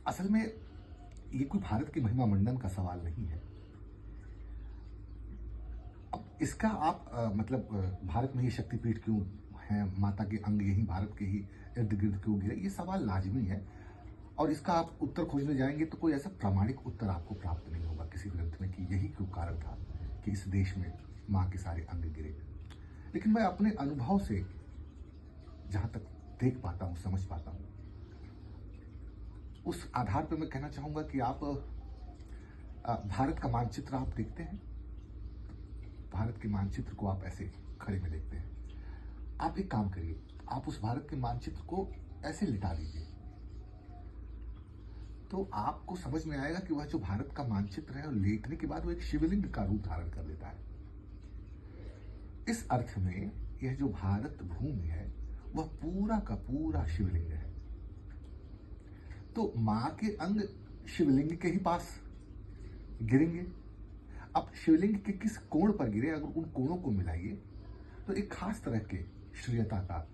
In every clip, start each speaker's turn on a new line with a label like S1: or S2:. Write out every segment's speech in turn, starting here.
S1: असल में ये कोई भारत की महिमा मंडन का सवाल नहीं है। अब इसका आप भारत में ये शक्तिपीठ क्यों है, माता के अंग यही भारत के ही इर्द गिर्द क्यों गिरे, ये सवाल लाजमी है। और इसका आप उत्तर खोजने जाएंगे तो कोई ऐसा प्रामाणिक उत्तर आपको प्राप्त नहीं होगा किसी ग्रंथ में कि यही क्यों कारण था कि इस देश में माँ के सारे अंग गिरे। लेकिन मैं अपने अनुभव से जहां तक देख पाता हूं, समझ पाता हूं, उस आधार पर मैं कहना चाहूंगा कि आप भारत का मानचित्र आप देखते हैं। भारत के मानचित्र को आप ऐसे खड़े में देखते हैं। आप एक काम करिए, आप उस भारत के मानचित्र को ऐसे लिटा दीजिए, तो आपको समझ में आएगा कि वह जो भारत का मानचित्र है, और लेटने के बाद वो एक शिवलिंग का रूप धारण कर लेता है। इस अर्थ में यह जो भारत भूमि है वह पूरा का पूरा शिवलिंग है। तो मां के अंग शिवलिंग के ही पास गिरेंगे। अब शिवलिंग के किस कोण पर गिरे, अगर उन कोणों को मिलाइए तो एक खास तरह के श्रीयता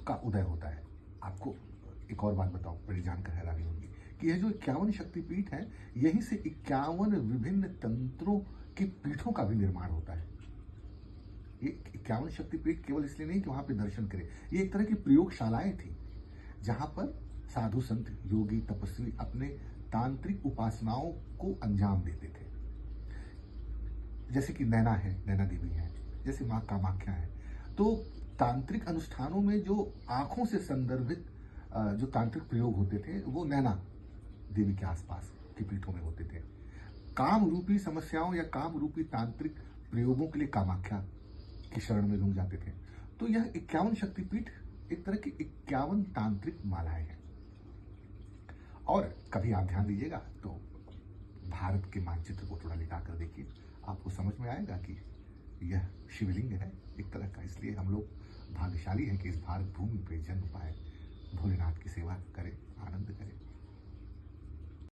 S1: का उदय होता है। आपको एक और बात बताऊं, बड़ी जानकर हैरानी होगी कि यह जो 51 शक्तिपीठ है, यहीं से 51 विभिन्न तंत्रों की पीठों का भी निर्माण होता है। ये 51 शक्तिपीठ केवल इसलिए नहीं कि वहां पे दर्शन करें, ये एक तरह की प्रयोगशालाएं थी जहां पर साधु संत योगी तपस्वी अपने तांत्रिक उपासनाओं को अंजाम देते थे। जैसे कि नैना है, नैना देवी है, जैसे माँ कामाख्या है। तो तांत्रिक अनुष्ठानों में जो आंखों से संदर्भित जो तांत्रिक प्रयोग होते थे वो नैना देवी के आसपास की पीठों में होते थे। काम रूपी समस्याओं या काम रूपी तांत्रिक प्रयोगों के लिए कामाख्या की शरण में लोग जाते थे। तो यह 51 शक्तिपीठ एक तरह की 51 तांत्रिक मालाएं हैं। और कभी आप ध्यान दीजिएगा तो भारत के मानचित्र को थोड़ा लिटा कर देखिए, आपको समझ में आएगा कि यह शिवलिंग है एक तरह का। इसलिए हम लोग भाग्यशाली हैं कि इस भारत भूमि पे जन्म पाए, भोलेनाथ की सेवा करें।